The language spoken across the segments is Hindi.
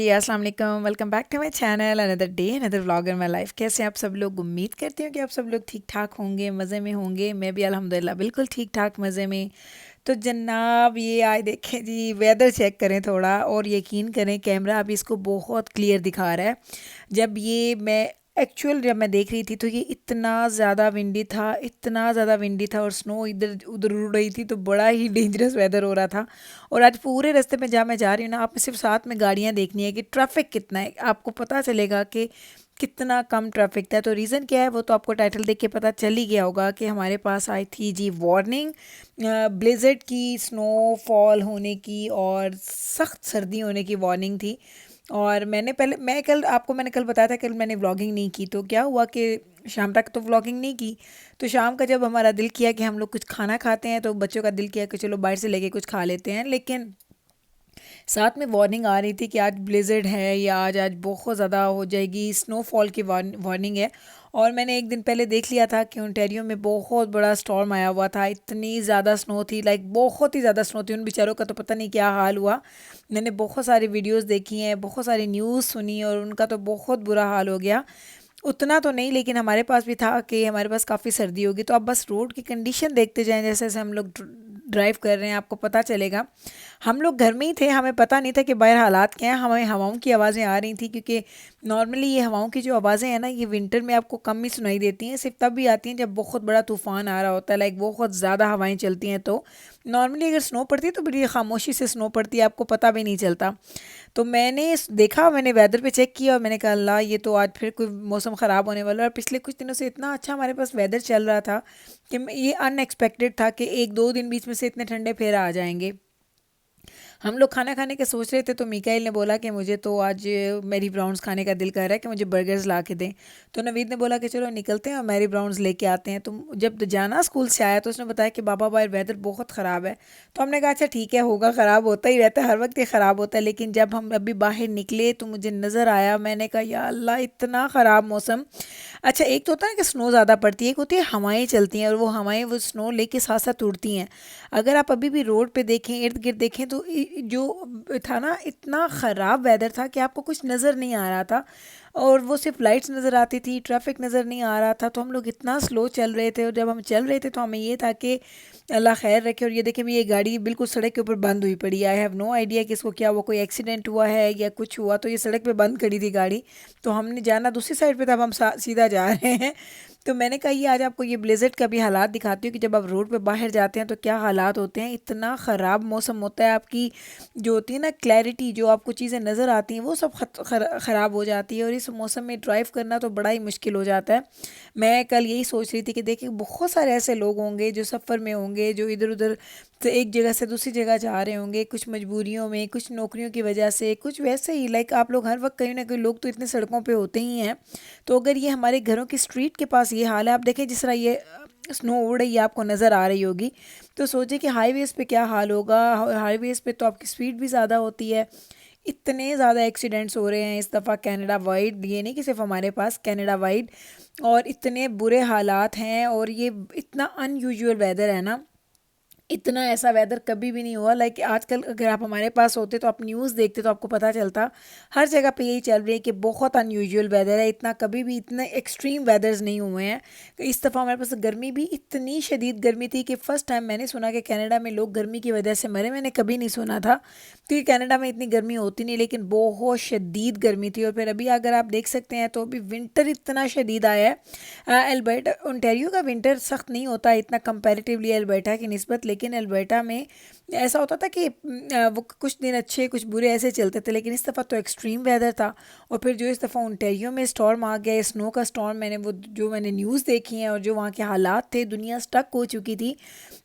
जी, अस्सलाम वालेकुम। Welcome back to my channel. Another day another vlog in my life. कैसे हैं आप सब लोग? उम्मीद करती हूँ कि आप सब लोग ठीक ठाक होंगे, मज़े में होंगे। मैं भी अल्हम्दुलिल्लाह बिल्कुल ठीक ठाक मज़े में। तो जनाब ये आए देखें जी, वेदर चेक करें थोड़ा और यकीन करें कैमरा अभी इसको बहुत क्लियर दिखा रहा है। जब मैं देख रही थी तो ये इतना ज़्यादा विंडी था, इतना ज़्यादा विंडी था और स्नो इधर उधर उड़ रही थी, तो बड़ा ही डेंजरस वेदर हो रहा था। और आज पूरे रास्ते में जहाँ मैं जा रही हूँ ना, आप सिर्फ साथ में गाड़ियाँ देखनी है कि ट्रैफिक कितना है, आपको पता चलेगा कि कितना कम ट्रैफिक था। तो रीज़न क्या है वो तो आपको टाइटल देख के पता चल ही गया होगा कि हमारे पास आई थी जी वार्निंग ब्लिज़र्ड की, स्नोफॉल होने की और सख्त सर्दी होने की वार्निंग थी। और मैंने कल बताया था, कल मैंने व्लॉगिंग नहीं की, तो क्या हुआ कि शाम तक तो व्लॉगिंग नहीं की। तो शाम का जब हमारा दिल किया कि हम लोग कुछ खाना खाते हैं, तो बच्चों का दिल किया कि चलो बाहर से लेके कुछ खा लेते हैं, लेकिन साथ में वार्निंग आ रही थी कि आज ब्लिज़र्ड है या आज आज बहुत ज़्यादा हो जाएगी, स्नोफॉल की वार्निंग है। और मैंने एक दिन पहले देख लिया था कि ओंटारियो में बहुत बड़ा स्टॉर्म आया हुआ था, इतनी ज़्यादा स्नो थी, लाइक बहुत ही ज़्यादा स्नो थी। उन बेचारों का तो पता नहीं क्या हाल हुआ। मैंने बहुत सारी वीडियोस देखी हैं, बहुत सारी न्यूज़ सुनी और उनका तो बहुत बुरा हाल हो गया। उतना तो नहीं, लेकिन हमारे पास भी था कि हमारे पास काफ़ी सर्दी होगी। तो आप बस रोड की कंडीशन देखते जाएं, जैसे जैसे हम लोग ड्राइव कर रहे हैं आपको पता चलेगा। हम लोग घर में ही थे, हमें पता नहीं था कि बाहर हालात क्या हैं। हमें हवाओं की आवाज़ें आ रही थी, क्योंकि नॉर्मली ये हवाओं की जो आवाज़ें हैं ना, ये विंटर में आपको कम ही सुनाई देती हैं, सिर्फ तब भी आती हैं जब बहुत बड़ा तूफ़ान आ रहा होता है, लाइक बहुत ज़्यादा हवाएं चलती हैं। तो नॉर्मली अगर स्नो पड़ती है तो बड़ी खामोशी से स्नो पड़ती है, आपको पता भी नहीं चलता। तो देखा, मैंने वेदर पे चेक किया और मैंने कहा अल्लाह, ये तो आज फिर कोई मौसम ख़राब होने वाला है। और पिछले कुछ दिनों से इतना अच्छा हमारे पास वेदर चल रहा था कि ये अनएक्सपेक्टेड था कि एक दो दिन बीच में से इतने ठंडे फिर आ जाएंगे। हम लोग खाना खाने के सोच रहे थे, तो मिकाइल ने बोला कि मुझे तो आज मैरी ब्राउन्स खाने का दिल कर रहा है, कि मुझे बर्गर्स ला के दें। तो नवीद ने बोला कि चलो निकलते हैं और मैरी ब्राउन्स लेके आते हैं। तो जब जाना स्कूल से आया तो उसने बताया कि बाबा बाहर वेदर बहुत ख़राब है। तो हमने कहा अच्छा ठीक है, होगा, ख़राब होता ही रहता है, हर वक्त ये ख़राब होता है। लेकिन जब हम अभी बाहर निकले तो मुझे नज़र आया, मैंने कहा या अल्लाह, इतना ख़राब मौसम। अच्छा, एक तो होता है कि स्नो ज़्यादा पड़ती है, एक होती है हवाएं चलती हैं, और वो हवाएं वो स्नो लेके साथ साथ उड़ती हैं। अगर आप अभी भी रोड पे देखें, इर्द गिर्द देखें, तो जो था ना, इतना ख़राब वेदर था कि आपको कुछ नज़र नहीं आ रहा था, और वो सिर्फ लाइट्स नज़र आती थी, ट्रैफिक नज़र नहीं आ रहा था। तो हम लोग इतना स्लो चल रहे थे, और जब हम चल रहे थे तो हमें ये था कि अल्लाह खैर रखे। और ये देखें, ये गाड़ी बिल्कुल सड़क के ऊपर बंद हुई पड़ी है। आई हैव नो आइडिया कि इसको क्या हुआ, कोई एक्सीडेंट हुआ है या कुछ हुआ। तो ये सड़क पे बंद खड़ी थी गाड़ी, तो हमने जाना दूसरी साइड पे था, अब हम सीधा जा रहे हैं। तो मैंने कहा ये आज आपको ये ब्लेज़र्ड का भी हालात दिखाती हूँ कि जब आप रोड पे बाहर जाते हैं तो क्या हालात होते हैं। इतना ख़राब मौसम होता है, आपकी जो होती है ना क्लैरिटी, जो आपको चीज़ें नज़र आती हैं, वो सब ख़राब हो जाती है। और इस मौसम में ड्राइव करना तो बड़ा ही मुश्किल हो जाता है। मैं कल यही सोच रही थी कि देखिए, बहुत सारे ऐसे लोग होंगे जो सफ़र में होंगे, जो इधर उधर से एक जगह से दूसरी जगह जा रहे होंगे, कुछ मजबूरियों में, कुछ नौकरियों की वजह से, कुछ वैसे ही, लाइक आप लोग हर वक्त कहीं ना कहीं लोग तो इतने सड़कों पे होते ही हैं। तो अगर ये हमारे घरों की स्ट्रीट के पास ये हाल है, आप देखें जिस तरह ये स्नो उड़ रही है आपको नज़र आ रही होगी, तो सोचिए कि हाईवेज़ पे क्या हाल होगा। हाईवेज़ पे तो आपकी स्पीड भी ज़्यादा होती है। इतने ज़्यादा एक्सीडेंट्स हो रहे हैं इस दफ़ा कनाडा वाइड, ये नहीं कि सिर्फ हमारे पास, कनाडा वाइड। और इतने बुरे हालात हैं, और ये इतना अनयूजुअल वेदर है ना, इतना ऐसा वेदर कभी भी नहीं हुआ। लाइक आजकल अगर आप हमारे पास होते तो आप न्यूज़ देखते तो आपको पता चलता, हर जगह पे यही चल रही है कि बहुत अनयूजुअल वेदर है। इतना कभी भी इतने एक्सट्रीम वेदर्स नहीं हुए हैं। इस दफ़ा हमारे पास गर्मी भी इतनी शदीद गर्मी थी कि फ़र्स्ट टाइम मैंने सुना कि कनाडा में लोग गर्मी की वजह से मरे। मैंने कभी नहीं सुना था, क्योंकि कनाडा में इतनी गर्मी होती नहीं, लेकिन बहुत शदीद गर्मी थी। और फिर अभी अगर आप देख सकते हैं तो अभी विंटर इतना शदीद आया है। एल्बर्टा ओंटारियो का विंटर सख्त नहीं होता इतना कंपैरेटिवली एल्बर्टा की निस्बत, लेकिन एल्बर्टा में ऐसा होता था कि वो कुछ दिन अच्छे कुछ बुरे ऐसे चलते थे, लेकिन इस दफ़ा तो एक्सट्रीम वेदर था। और फिर जो इस दफ़ा ओंटारियो में स्टॉर्म आ गया, स्नो का स्टॉर्म, मैंने न्यूज़ देखी हैं और जो वहाँ के हालात थे, दुनिया स्टक हो चुकी थी।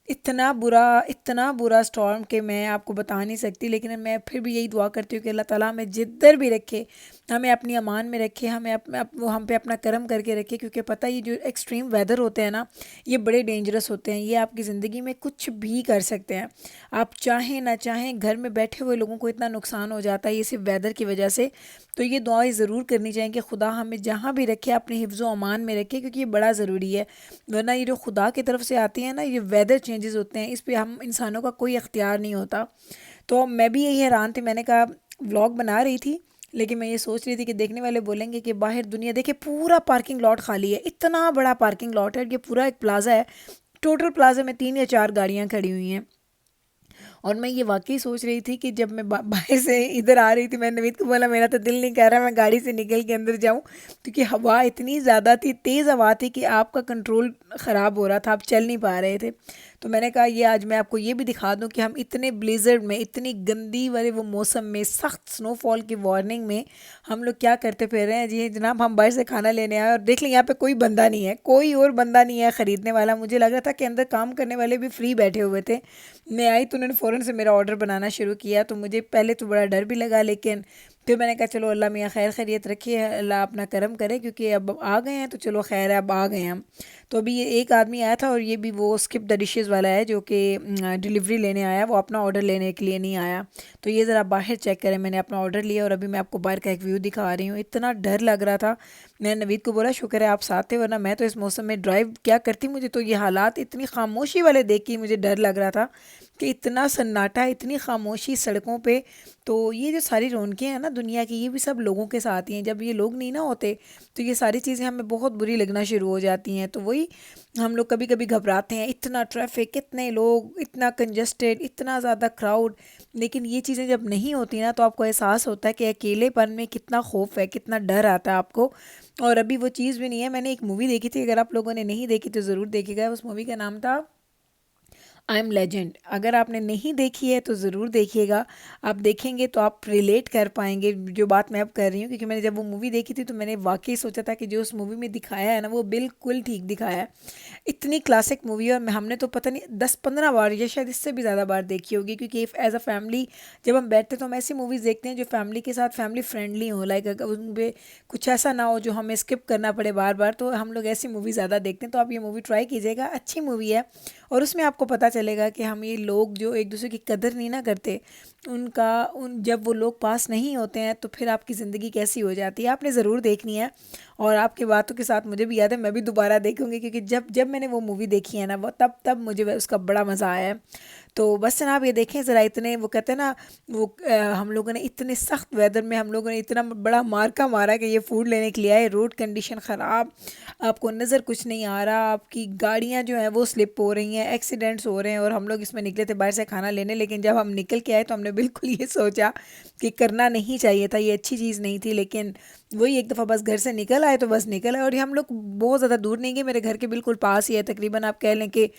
इतना बुरा स्टॉर्म कि मैं आपको बता नहीं सकती। लेकिन मैं फिर भी यही दुआ करती हूँ कि अल्लाह ताला हमें जिधर भी रखे, हमें अपनी अमान में रखे, वो हम पे अपना करम करके रखे। क्योंकि पता ही, जो एक्सट्रीम वेदर होते हैं ना, ये बड़े डेंजरस होते हैं। ये आपकी ज़िंदगी में कुछ भी कर सकते हैं। आप चाहें ना चाहें, घर में बैठे हुए लोगों को इतना नुकसान हो जाता है ये सिर्फ वेदर की वजह से। तो ये दुआएं ज़रूर करनी चाहिए कि खुदा हमें जहाँ भी रखे अपने हिफ्ज़ व अमान में रखे, क्योंकि ये बड़ा ज़रूरी है। वरना ये जो खुदा की तरफ से आती है ना, ये वेदर चेंजेस होते हैं, इस पे हम इंसानों का कोई अख्तियार नहीं होता। तो मैं भी यही हैरान थी, मैंने कहा व्लॉग बना रही थी लेकिन मैं ये सोच रही थी कि देखने वाले बोलेंगे कि बाहर दुनिया देखे, पूरा पार्किंग लॉट खाली है, इतना बड़ा पार्किंग लॉट है, ये पूरा एक प्लाजा है। टोटल प्लाजा में 3 या 4 गाड़ियाँ खड़ी हुई हैं। और मैं ये वाकई सोच रही थी कि जब मैं बाहर से इधर आ रही थी, मैंने नवीद को बोला मेरा तो दिल नहीं कह रहा मैं गाड़ी से निकल के अंदर जाऊं, क्योंकि हवा इतनी ज़्यादा थी, तेज़ हवा थी कि आपका कंट्रोल ख़राब हो रहा था, आप चल नहीं पा रहे थे। तो मैंने कहा ये आज मैं आपको ये भी दिखा दूं कि हम इतने ब्लेजर्ड में, इतनी गंदी वाले वो मौसम में, सख्त स्नोफॉल की वार्निंग में हम लोग क्या करते फिर रहे हैं। जी जनाब, हम बाहर से खाना लेने आए और देख लें यहाँ पे कोई बंदा नहीं है, कोई और बंदा नहीं है ख़रीदने वाला। मुझे लग रहा था कि अंदर काम करने वाले भी फ्री बैठे हुए थे। मैं आई तो उन्होंने फ़ौरन से मेरा ऑर्डर बनाना शुरू किया, तो मुझे पहले तो बड़ा डर भी लगा, लेकिन फिर मैंने कहा चलो अल्लाह मियाँ खैर खैरियत रखिए, अल्लाह अपना करम करे, क्योंकि अब आ गए हैं तो चलो खैर है, अब आ गए हैं हम। तो अभी ये एक आदमी आया था, और ये भी वो स्किप द डिशेज़ वाला है जो कि डिलीवरी लेने आया, वो अपना ऑर्डर लेने के लिए नहीं आया। तो ये ज़रा बाहर चेक करें, मैंने अपना ऑर्डर लिया और अभी मैं आपको बाहर का एक व्यू दिखा रही हूँ। इतना डर लग रहा था, मैंने नवीद को बोला शुक्र है आप साथ थे, वरना मैं तो इस मौसम में ड्राइव क्या करती। मुझे तो ये हालात इतनी खामोशी वाले देख के मुझे डर लग रहा था कि इतना सन्नाटा, इतनी खामोशी सड़कों पे। तो ये जो सारी रौनकें हैं ना दुनिया की, ये भी सब लोगों के साथ ही हैं। जब ये लोग नहीं ना होते तो ये सारी चीज़ें हमें बहुत बुरी लगना शुरू हो जाती हैं। तो वही हम लोग कभी कभी घबराते हैं, इतना ट्रैफिक, कितने लोग, इतना कंजस्टेड, इतना ज़्यादा क्राउड। लेकिन ये चीज़ें जब नहीं होती ना तो आपको एहसास होता है कि अकेलेपन में कितना खौफ है, कितना डर आता है आपको। और अभी वो चीज़ भी नहीं है। मैंने एक मूवी देखी थी, अगर आप लोगों ने नहीं देखी तो ज़रूर देखिएगा। उस मूवी का नाम था आई एम लेजेंड। अगर आपने नहीं देखी है तो ज़रूर देखिएगा। आप देखेंगे तो आप रिलेट कर पाएंगे जो बात मैं अब कर रही हूँ, क्योंकि मैंने जब वो मूवी देखी थी तो मैंने वाकई सोचा था कि जो उस मूवी में दिखाया है ना वो बिल्कुल ठीक दिखाया है। इतनी क्लासिक मूवी है, और हमने तो पता नहीं 10-15 बार या शायद इससे भी ज़्यादा बार देखी होगी, क्योंकि एज अ फैमिली जब हम बैठते हैं तो हम ऐसी मूवीज़ देखते हैं जो फैमिली के साथ फैमिली फ्रेंडली हो, लाइक अगर उनमें कुछ ऐसा ना हो जो हमें स्किप करना पड़े बार बार, तो हम लोग ऐसी मूवी ज़्यादा देखते हैं। तो आप ये मूवी ट्राई कीजिएगा, अच्छी मूवी है। और उसमें आपको पता चलेगा कि हम ये लोग जो एक दूसरे की कदर नहीं ना करते, उनका उन जब वो लोग पास नहीं होते हैं तो फिर आपकी ज़िंदगी कैसी हो जाती है। आपने ज़रूर देखनी है। और आपकी बातों के साथ मुझे भी याद है, मैं भी दोबारा देखूंगी, क्योंकि जब जब मैंने वो मूवी देखी है ना वो तब तब मुझे उसका बड़ा मज़ा आया है। तो बस जनाब ये देखें ज़रा, इतने वो कहते हैं ना वो हम लोगों ने इतने सख्त वेदर में हम लोगों ने इतना बड़ा मार्का मारा कि ये फूड लेने के लिए आए, रोड कंडीशन ख़राब, आपको नज़र कुछ नहीं आ रहा, आपकी गाड़ियाँ जो हैं वो स्लिप हो रही हैं, एक्सीडेंट्स हो रहे हैं। और हम लोग इसमें निकले थे बाहर से खाना लेने, लेकिन जब हम निकल के आए तो हमने बिल्कुल ये सोचा कि करना नहीं चाहिए था, ये अच्छी चीज़ नहीं थी। लेकिन वही एक दफ़ा बस घर से निकल आए तो बस निकल आए। और ये हम लोग बहुत ज़्यादा दूर नहीं गए, मेरे घर के बिल्कुल पास ही है, तकरीबन आप कह लें कि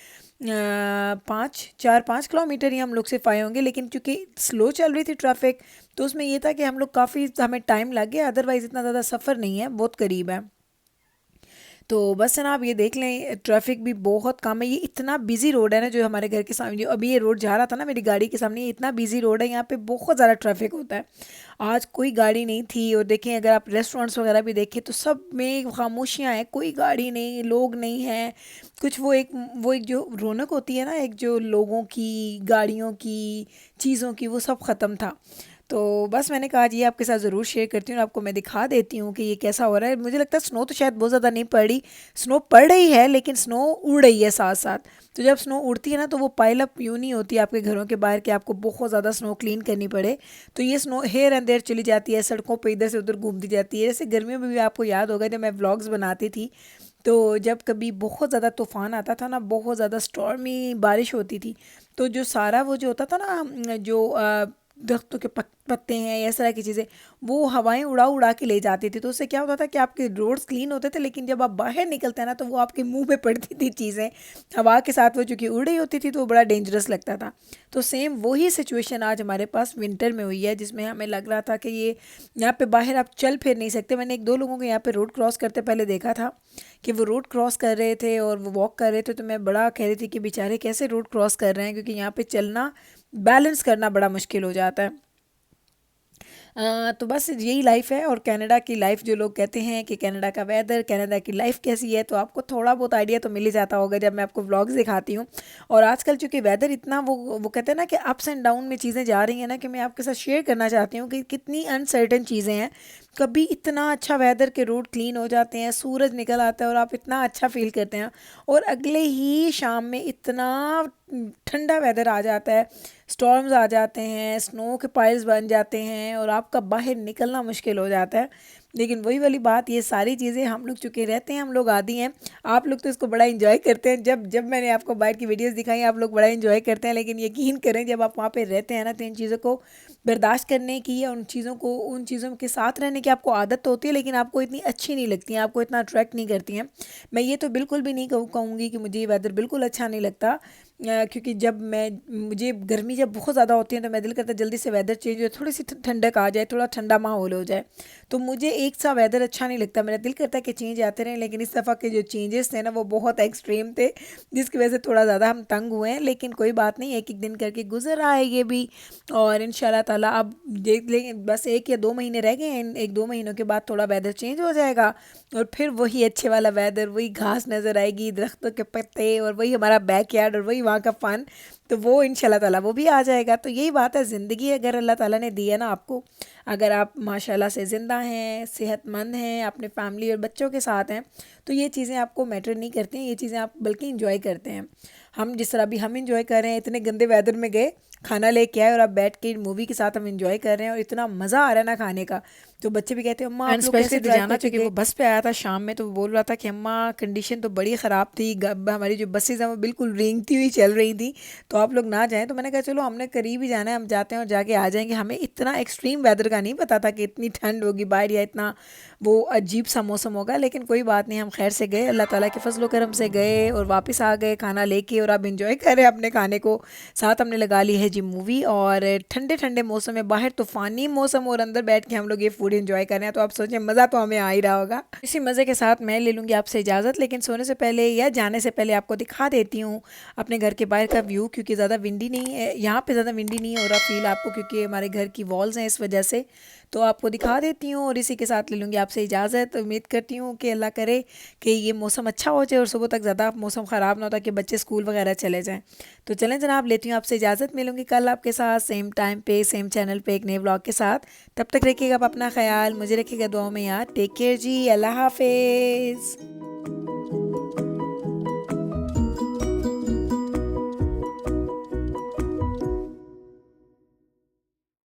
5 4 5 किलोमीटर ही हम लोग सिर्फ आए होंगे। लेकिन चूँकि स्लो चल रही थी ट्रैफिक, तो उसमें ये था कि हम लोग काफ़ी हमें टाइम लग गया, अदरवाइज़ इतना ज़्यादा सफ़र नहीं है, बहुत करीब है। तो बस है ना, आप ये देख लें ट्रैफिक भी बहुत कम है। ये इतना बिजी रोड है ना जो हमारे घर के सामने, जो अभी ये रोड जा रहा था ना मेरी गाड़ी के सामने, ये इतना बिजी रोड है, यहाँ पे बहुत ज़्यादा ट्रैफिक होता है। आज कोई गाड़ी नहीं थी। और देखें अगर आप रेस्टोरेंट्स वगैरह भी देखें तो सब में खामोशियाँ हैं, कोई गाड़ी नहीं, लोग नहीं हैं कुछ। वो एक जो रौनक होती है ना, एक जो लोगों की, गाड़ियों की, चीज़ों की, वो सब ख़त्म था। तो बस मैंने कहा जी आपके साथ ज़रूर शेयर करती हूँ, आपको मैं दिखा देती हूँ कि ये कैसा हो रहा है। मुझे लगता है स्नो तो शायद बहुत ज़्यादा नहीं पड़ी, स्नो पड़ रही है लेकिन स्नो उड़ रही है साथ साथ। तो जब स्नो उड़ती है ना तो वो पाइल अप यूँ नहीं होती आपके घरों के बाहर कि आपको बहुत ज़्यादा स्नो क्लीन करनी पड़े। तो ये स्नो हेयर एंड देयर चली जाती है, सड़कों पर इधर से उधर घूमती जाती है। जैसे गर्मियों में भी आपको याद होगा जब मैं व्लॉग्स बनाती थी, तो जब कभी बहुत ज़्यादा तूफ़ान आता था ना, बहुत ज़्यादा स्टॉर्मी बारिश होती थी, तो जो सारा वो जो होता था ना, जो दरख्तों के पत्ते हैं या इस तरह की चीज़ें, वो हवाएं उड़ा उड़ा के ले जाती थी। तो उससे क्या होता था कि आपके रोड्स क्लीन होते थे, लेकिन जब आप बाहर निकलते हैं ना तो वो आपके मुंह पे पड़ती थी चीज़ें हवा के साथ, वो चूँकि उड़ रही होती थी तो वो बड़ा डेंजरस लगता था। तो सेम वही सिचुएशन आज हमारे पास विंटर में हुई है, जिसमें हमें लग रहा था कि ये यहाँ पे बाहर आप चल फिर नहीं सकते। मैंने 1-2 लोगों को यहाँ पे रोड क्रॉस करते पहले देखा था कि वो रोड क्रॉस कर रहे थे और वो वॉक कर रहे थे, तो मैं बड़ा कह रही थी कि बेचारे कैसे रोड क्रॉस कर रहे हैं, क्योंकि यहाँ पे चलना, बैलेंस करना बड़ा मुश्किल हो जाता है। तो बस यही लाइफ है। और कनाडा की लाइफ, जो लोग कहते हैं कि कनाडा का वेदर, कनाडा की लाइफ कैसी है, तो आपको थोड़ा बहुत आइडिया तो मिल ही जाता होगा जब मैं आपको व्लॉग्स दिखाती हूँ। और आजकल चूँकि वेदर इतना वो कहते हैं ना कि अप्स एंड डाउन में चीज़ें जा रही हैं ना, कि मैं आपके साथ शेयर करना चाहती हूँ कि कितनी अनसर्टन चीज़ें हैं कभी इतना अच्छा वेदर के रोड क्लीन हो जाते हैं, सूरज निकल आता है और आप इतना अच्छा फील करते हैं, और अगले ही शाम में इतना ठंडा वेदर आ जाता है, स्टॉर्म्स आ जाते हैं, स्नो के पाइल्स बन जाते हैं और आपका बाहर निकलना मुश्किल हो जाता है। लेकिन वही वाली बात, ये सारी चीज़ें हम लोग चुके रहते हैं, हम लोग आदी हैं। आप लोग तो इसको बड़ा एंजॉय करते हैं, जब जब मैंने आपको बाहर की वीडियोस दिखाई आप लोग बड़ा एंजॉय करते हैं, लेकिन यकीन करें जब आप वहाँ पे रहते हैं ना, तो इन चीज़ों को बर्दाश्त करने की या उन चीज़ों के साथ रहने की आपको आदत तो होती है, लेकिन आपको इतनी अच्छी नहीं लगती हैं, आपको इतना अट्रैक्ट नहीं करती हैं। मैं ये तो बिल्कुल भी नहीं कहूँगी कि मुझे ये वेदर बिल्कुल अच्छा नहीं लगता, क्योंकि जब मुझे गर्मी जब बहुत ज़्यादा होती है तो मैं दिल करता है जल्दी से वेदर चेंज हो, थोड़ी सी ठंडक आ जाए, थोड़ा ठंडा माहौल हो जाए। तो मुझे एक सा वेदर अच्छा नहीं लगता, मेरा दिल करता है कि चेंज आते रहें, लेकिन इस दफ़ा के जो चेंजेस थे ना वो बहुत एक्सट्रीम थे, जिसकी वजह से थोड़ा ज़्यादा हम तंग हुए हैं। लेकिन कोई बात नहीं, एक एक दिन करके गुजर आएगी भी, और इंशाल्लाह ताला अब देख लेंगे, बस 1 या 2 महीने रह गए हैं, इन 1-2 महीनों के बाद थोड़ा वेदर चेंज हो जाएगा और फिर वही अच्छे वाला वेदर, वही घास नज़र आएगी, दरख्तों के पत्ते, और वही हमारा बैकयार्ड और वही वहाँ का फ़न, तो वो इंशाल्लाह ताला वो भी आ जाएगा। तो यही बात है, ज़िंदगी अगर अल्लाह ताला ने दी है ना आपको, अगर आप माशाल्लाह से ज़िंदा हैं, सेहतमंद हैं, अपने फैमिली और बच्चों के साथ हैं, तो ये चीज़ें आपको मैटर नहीं करती हैं, ये चीज़ें आप बल्कि इंजॉय करते हैं। हम जिस तरह भी हम इंजॉय कर रहे हैं, इतने गंदे वेदर में गए, खाना लेके आए और आप बैठ के मूवी के साथ हम इंजॉय कर रहे हैं और इतना मज़ा आ रहा है ना खाने का। तो बच्चे भी कहते हैं अम्मा एंड आप लोग कैसे स्पेशली ड्राइव दिजाना, करके चूँकि गए। वो बस पे आया था शाम में, तो वो बोल रहा था कि अम्मा कंडीशन तो बड़ी ख़राब थी, हमारी जो बसेज़ हैं वो बिल्कुल रेंगती हुई चल रही थी, तो आप लोग ना जाएँ। तो मैंने कहा चलो हमने करीब ही जाना है, हम जाते हैं और जाके आ जाएंगे। हमें इतना एक्सट्रीम वेदर का नहीं पता था कि इतनी ठंड होगी बाहर या इतना वो अजीब सा मौसम होगा, लेकिन कोई बात नहीं, हम खैर से गए, अल्लाह ताला के फजलो करम से गए और वापस आ गए खाना लेके, और अब इंजॉय कर रहे हैं अपने खाने को। साथ हमने लगा ली है जी मूवी, और ठंडे ठंडे मौसम में बाहर तूफ़ानी मौसम और अंदर बैठ के हम लोग ये फूड एंजॉय कर रहे हैं। तो आप सोचें मज़ा तो हमें आ ही रहा होगा। इसी मज़े के साथ मैं ले लूँगी आपसे इजाज़त, लेकिन सोने से पहले या जाने से पहले आपको दिखा देती हूँ अपने घर के बाहर का व्यू, क्योंकि ज़्यादा विंडी नहीं है यहाँ पे, ज़्यादा विंडी नहीं हो रहा फील आपको, क्योंकि हमारे घर की वॉल्स हैं इस वजह से। तो आपको दिखा देती हूँ और इसी के साथ ले लूँगी आपसे इजाज़त। उम्मीद करती हूँ कि अल्लाह करे कि ये मौसम अच्छा हो जाए और सुबह तक ज़्यादा मौसम ख़राब ना हो, ताकि बच्चे स्कूल वगैरह चले जाएँ। तो चलें जनाब, लेती हूँ आपसे इजाज़त, मिलूँगी कल आपके साथ सेम टाइम पे सेम चैनल पे एक नए व्लॉग के साथ। तब तक रखिएगा आप अपना ख्याल, मुझे रखिएगा दुआओं में याद। टेक केयर जी, अल्लाह हाफिज़।